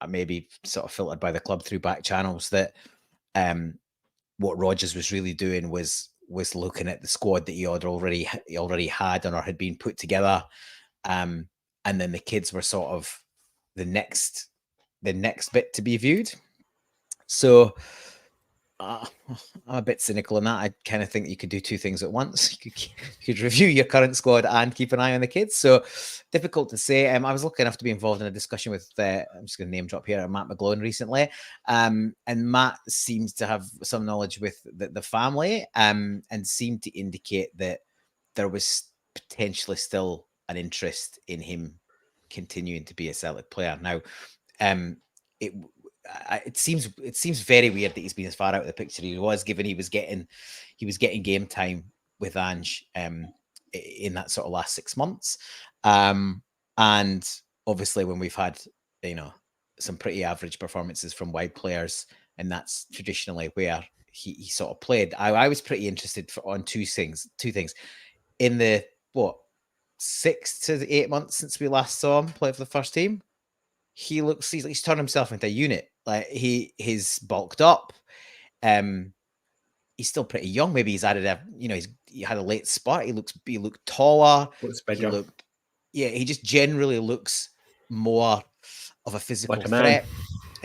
maybe sort of filtered by the club through back channels, that what Rodgers was really doing was looking at the squad that he already had or had been put together, and then the kids were sort of the next bit to be viewed. So I'm a bit cynical on that. I kind of think you could do two things at once. You could review your current squad and keep an eye on the kids. So difficult to say. I was lucky enough to be involved in a discussion with, I'm just going to name drop here, Matt McGlone recently. And Matt seems to have some knowledge with the family, and seemed to indicate that there was potentially still an interest in him continuing to be a Celtic player. Now, it seems very weird that he's been as far out of the picture he was, given he was getting game time with Ange in that sort of last 6 months, and obviously when we've had some pretty average performances from wide players, and that's traditionally where he sort of played. I was pretty interested on two things in the 6 to 8 months since we last saw him play for the first team. He's turned himself into a unit. Like he's bulked up. He's still pretty young. Maybe he's added he had a late spurt. He looked taller. Looks bigger. He just generally looks more of a physical like a threat. Man.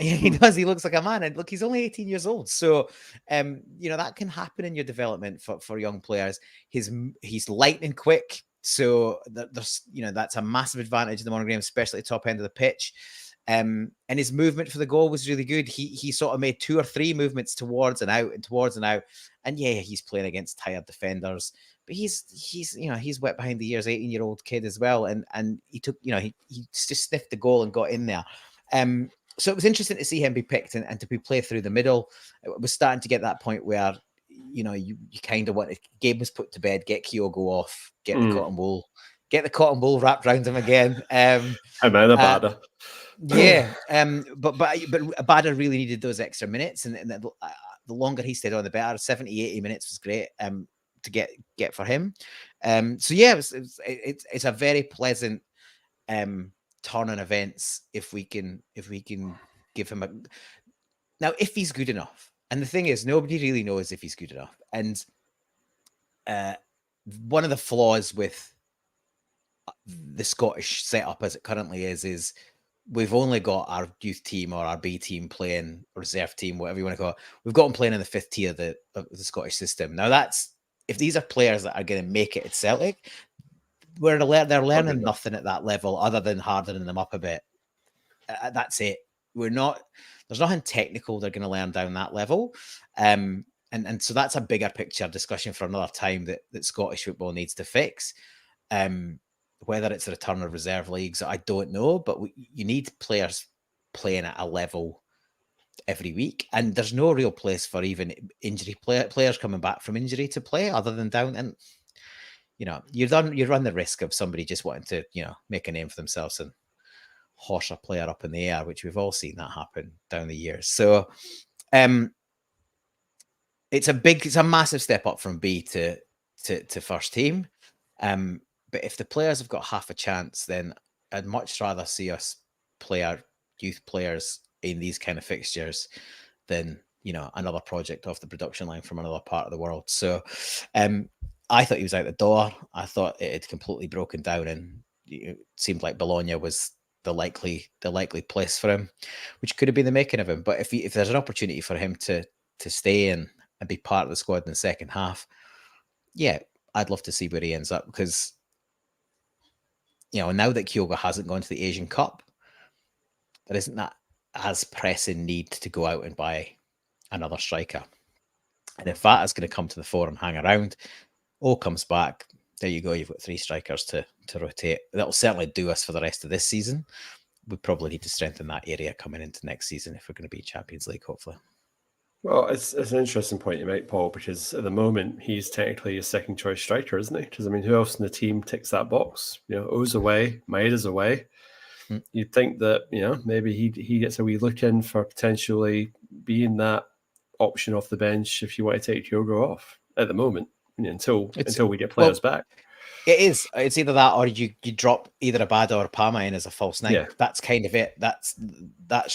Yeah, he does. He looks like a man. And look, he's only 18 years old. So, that can happen in your development for young players. He's lightning quick. So there's, that's a massive advantage in the modern game, especially at the top end of the pitch. And his movement for the goal was really good. He sort of made 2 or 3 movements towards and out. And yeah, he's playing against tired defenders, but he's wet behind the ears, 18-year-old kid as well. And he took, he just sniffed the goal and got in there. So it was interesting to see him be picked and to be played through the middle. It was starting to get that point where, you kind of want, game was put to bed, get Kyogo off, get the cotton wool wrapped around him again. Abada. Yeah. But Abada really needed those extra minutes, and the longer he stayed on, the better. 70, 80 minutes was great to get for him. So yeah, it's a very pleasant turn on events if we can give him now if he's good enough. And the thing is, nobody really knows if he's good enough. And one of the flaws with the Scottish setup as it currently is we've only got our youth team or our B team playing, reserve team, whatever you want to call it. We've got them playing in the 5th tier of the Scottish system. Now that's, if these are players that are going to make it at Celtic, they're learning nothing at that level other than hardening them up a bit. That's it. There's nothing technical they're going to learn down that level. And so that's a bigger picture discussion for another time that Scottish football needs to fix. Whether it's the return of reserve leagues, I don't know, but you need players playing at a level every week. And there's no real place for even injury players coming back from injury to play other than down. And, you run the risk of somebody just wanting to, make a name for themselves and horse a player up in the air, which we've all seen that happen down the years. So it's a massive step up from B to first team. But if the players have got half a chance, then I'd much rather see us play our youth players in these kind of fixtures than, another project off the production line from another part of the world. So I thought he was out the door. I thought it had completely broken down, and it seemed like Bologna was the likely place for him, which could have been the making of him. But if there's an opportunity for him to stay and be part of the squad in the second half, yeah, I'd love to see where he ends up, because now that Kyogo hasn't gone to the Asian Cup, there isn't that as pressing need to go out and buy another striker. And if Fata's going to come to the fore and hang around, O comes back. There you go. You've got 3 strikers to rotate. That'll certainly do us for the rest of this season. We probably need to strengthen that area coming into next season if we're going to be Champions League, hopefully. Well, it's an interesting point you make, Paul, because at the moment he's technically a second choice striker, isn't he? Because I mean, who else in the team ticks that box? O's away, Maeda's away. You'd think that maybe he gets a wee look in for potentially being that option off the bench if you want to take Diogo off at the moment until we get players back. It is. It's either that or you drop either Abada or Palma in as a false nine. Yeah. That's kind of it. That's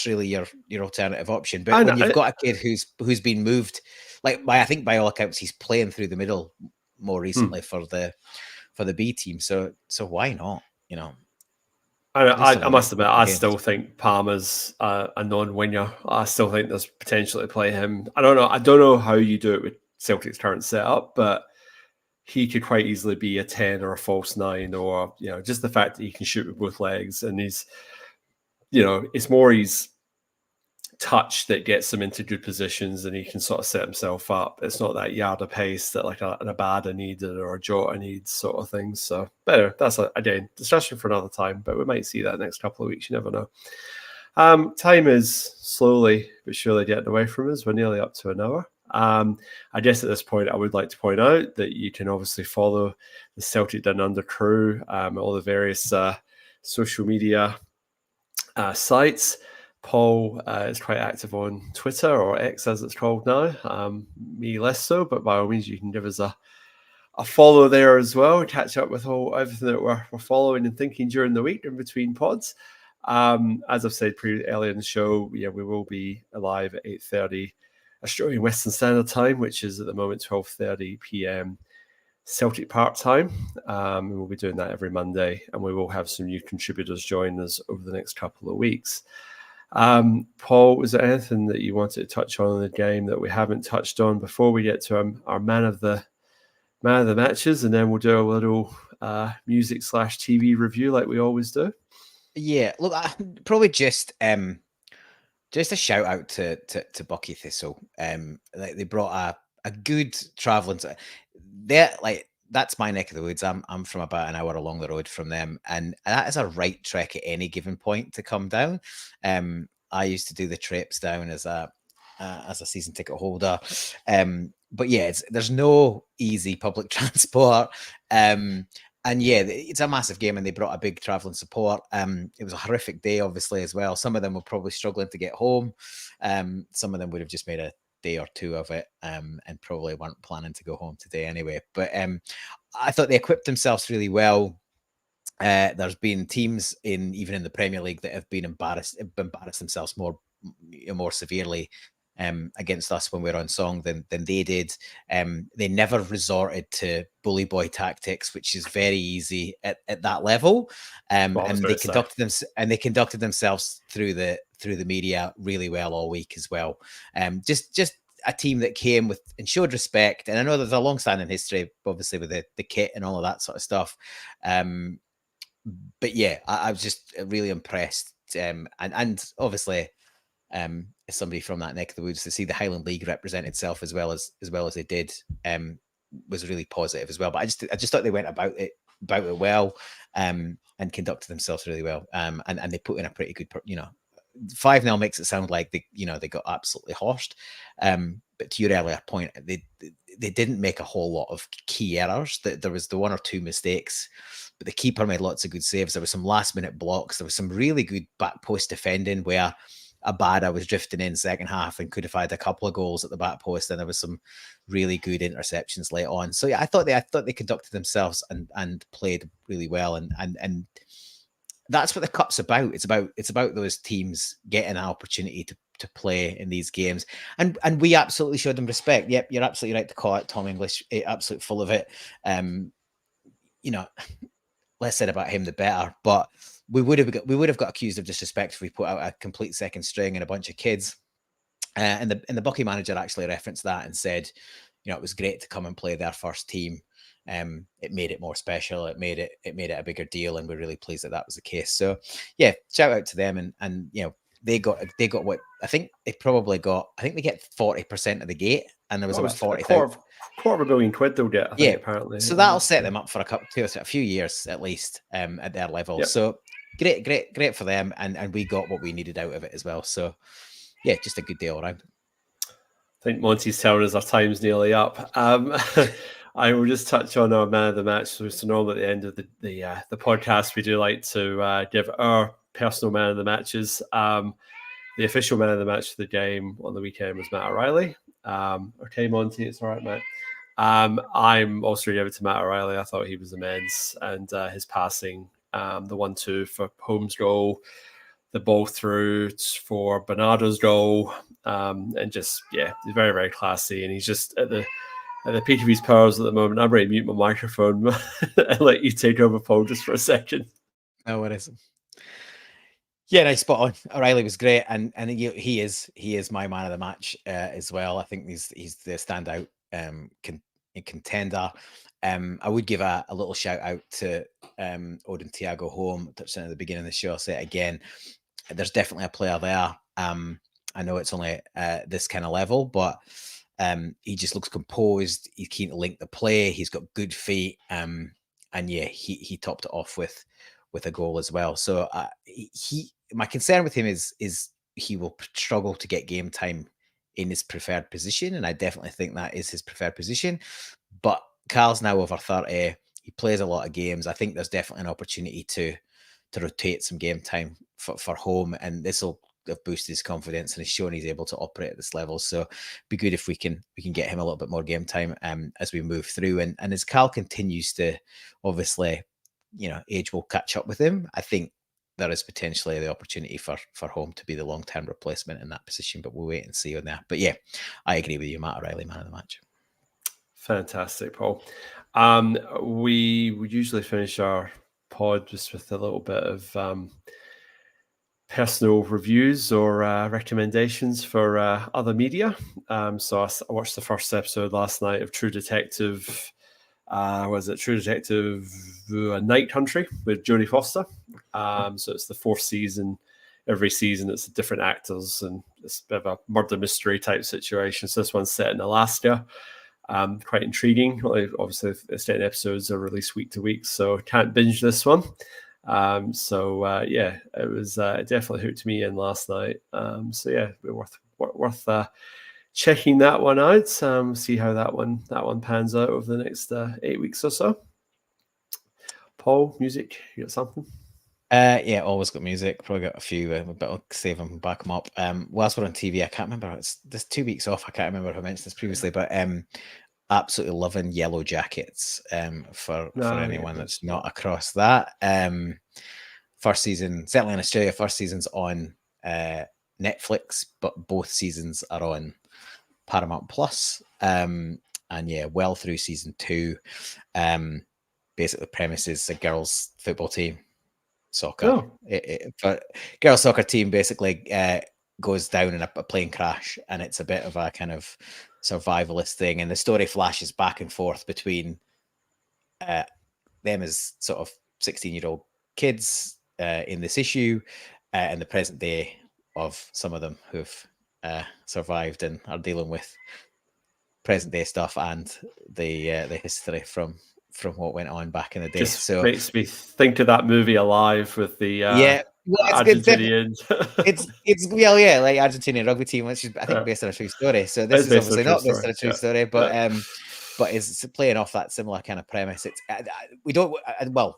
really your alternative option. But when you've got a kid who's been moved, I think by all accounts he's playing through the middle more recently for the B team. So why not? I must admit, I still think Palmer's a non-winger. I still think there's potential to play him. I don't know how you do it with Celtic's current setup, but he could quite easily be a 10 or a false 9, or just the fact that he can shoot with both legs, and he's it's more his touch that gets him into good positions and he can sort of set himself up. It's not that yard of pace that like an Abada needed or a Jota needs sort of thing. So better. That's again discussion for another time, but we might see that next couple of weeks. You never know. Time is slowly but surely getting away from us. We're nearly up to an hour. I guess at this point, I would like to point out that you can obviously follow the Celtic Down Under crew, all the various social media sites. Paul is quite active on Twitter, or X as it's called now. Me less so, but by all means, you can give us a follow there as well. Catch up with everything that we're following and thinking during the week in between pods. As I've said earlier in the show, we will be live at 8:30 Australian Western Standard Time, which is at the moment 12:30 p.m. Celtic Park time. And we'll be doing that every Monday, and we will have some new contributors join us over the next couple of weeks. Paul, was there anything that you wanted to touch on in the game that we haven't touched on before we get to our man of the matches, and then we'll do a little music/TV review like we always do? Yeah, look, probably just a shout out to Buckie Thistle. They brought a good travelling. That's my neck of the woods. I'm from about an hour along the road from them, and that is a right trek at any given point to come down. I used to do the trips down as a season ticket holder, but yeah, there's no easy public transport. And yeah, it's a massive game, and they brought a big traveling support. It was a horrific day, obviously, as well. Some of them were probably struggling to get home. Some of them would have just made a day or two of it, and probably weren't planning to go home today anyway. But I thought they equipped themselves really well. There's been teams even in the Premier League that have been embarrassed themselves more severely against us when we were on song than they did. They never resorted to bully boy tactics, which is very easy at that level. And they conducted themselves through the media really well all week as well. Just a team that came with and showed respect. And I know there's a long-standing history, obviously, with the kit and all of that sort of stuff. But yeah, I was just really impressed. And obviously, as somebody from that neck of the woods, to see the Highland League represent itself as well as they did was really positive as well. But I just thought they went about it well, and conducted themselves really well. And they put in a pretty good, 5-0 makes it sound like they got absolutely horsed. But to your earlier point, they didn't make a whole lot of key errors. There was the one or two mistakes, but the keeper made lots of good saves. There was some last minute blocks. There was some really good back post defending where Abada was drifting in second half and could have had a couple of goals at the back post. And there was some really good interceptions late on. So yeah, I thought they conducted themselves and played really well. And that's what the cup's about. It's about those teams getting an opportunity to play in these games. And we absolutely showed them respect. Yep, you're absolutely right to call it Tom English, absolutely full of it. Less said about him, the better. But we would have got accused of disrespect if we put out a complete second string and a bunch of kids. And the Buckie manager actually referenced that and said, it was great to come and play their first team. It made it more special. It made it a bigger deal, and we're really pleased that was the case. So yeah, shout out to them, and they got what I think they probably got. I think they get 40% of the gate, and there was about 40,000. Quarter of a billion quid they'll get, I think, apparently. So that'll set them up for a few years at least at their level. Yep. So great for them, and we got what we needed out of it as well. So yeah, just a good day all around. I think Monty's telling us our time's nearly up. I will just touch on our man of the match. So normally at the end of the podcast, we do like to give our personal man of the matches. The official man of the match for the game on the weekend was Matt O'Reilly. Okay, Monty, it's all right, Matt. I'm also going to give it to Matt O'Reilly. I thought he was immense, and his passing, the 1-2 for Holmes' goal, the ball through for Bernardo's goal, and just he's very, very classy, and he's just at the peak of his powers at the moment. I'm ready to mute my microphone and let you take over, Paul, just for a second. No worries. Yeah, no, spot on. O'Reilly was great, and he is my man of the match as well. I think he's the standout contender. I would give a little shout out to Odin Thiago Home. Touched on at the beginning of the show. I'll say it again. There's definitely a player there. I know it's only this kind of level, but he just looks composed. He's keen to link the play. He's got good feet, and he topped it off with a goal as well. So my concern with him is he will struggle to get game time in his preferred position, and I definitely think that is his preferred position. But Carl's now over 30. He plays a lot of games. I think there's definitely an opportunity to rotate some game time for Home, and this will have boosted his confidence, and he's shown he's able to operate at this level. So it'd be good if we can get him a little bit more game time as we move through, and as Carl continues to, obviously, age will catch up with him. I think there is potentially the opportunity for Home to be the long-term replacement in that position, but we'll wait and see on that. But yeah, I agree with you, Matt O'Reilly, man of the match. Fantastic, Paul. We would usually finish our pod just with a little bit of personal reviews or recommendations for other media. So I watched the first episode last night of True Detective. True Detective Night Country with Jodie Foster. So it's the 4th season. Every season it's different actors, and it's a bit of a murder mystery type situation. So this one's set in Alaska. Quite intriguing. Obviously, the episodes are released week to week, so can't binge this one. It was definitely hooked me in last night. Worth checking that one out. See how that one pans out over the next 8 weeks or so. Paul, music, you got something? Always got music. Probably got a few, but I'll save them and back them up. Whilst we're on TV, I can't remember. There's 2 weeks off. I can't remember if I mentioned this previously, but absolutely loving Yellow Jackets. For anyone that's not across that. First season, certainly in Australia, first season's on Netflix, but both seasons are on Paramount Plus. Well through season 2. Basically, the premise is a girls' football team. Soccer, but girls' soccer team basically goes down in a plane crash, and it's a bit of a kind of survivalist thing. And the story flashes back and forth between them as sort of 16-year-old kids in this issue, and the present day of some of them who've survived and are dealing with present day stuff and the history from what went on back in the day. Just makes me think of that movie Alive with the Argentinians. It's like Argentinian rugby team, which is I think based on a true story. So this is obviously not based on a true story, but it's playing off that similar kind of premise. It's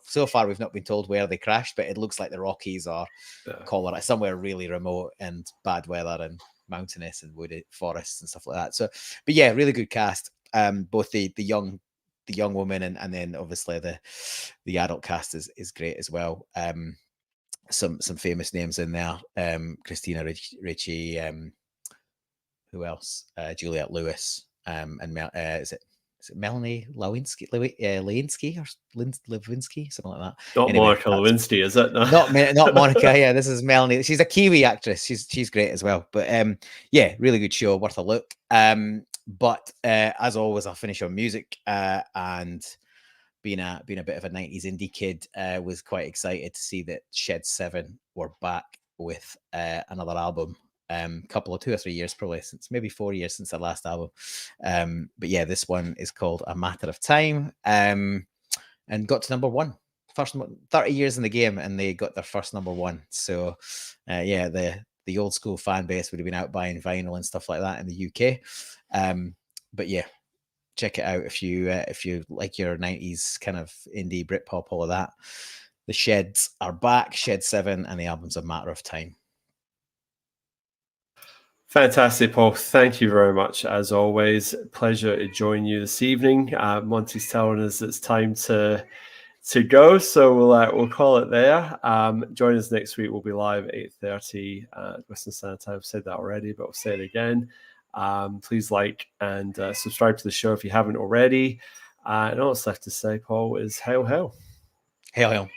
so far we've not been told where they crashed, but it looks like the Rockies or Colorado, somewhere really remote and bad weather and mountainous and wooded forests and stuff like that. So, but yeah, really good cast. Both the young woman and then obviously the adult cast is great as well. Some famous names in there. Christina Ricci, who else? Juliette Lewis, and is it Melanie Lewinsky or Lewinsky, something like that. Not Monica Lewinsky, is it? No. Not Monica. Yeah, this is Melanie. She's a Kiwi actress. She's great as well. But really good show, worth a look. But as always, I'll finish on music. And being a bit of a 90s indie kid, was quite excited to see that Shed 7 were back with another album. Couple of 2 or 3 years, probably since maybe 4 years since their last album. But yeah, this one is called A Matter of Time, and got to number 1. First 30 years in the game, and they got their first number 1. So yeah, the old school fan base would have been out buying vinyl and stuff like that in the UK. But yeah, check it out if you like your 90s kind of indie Britpop, all of that. The Sheds are back, Shed 7, and the album's A Matter of Time. Fantastic, Paul. Thank you very much, as always. Pleasure to join you this evening. Monty's telling us it's time to go, so we'll call it there. Join us next week. We'll be live at 8:30 Western Standard Time. I've said that already, but I'll say it again. Please like and subscribe to the show if you haven't already. And all that's left to say, Paul, is hail, hail. Hail, hail.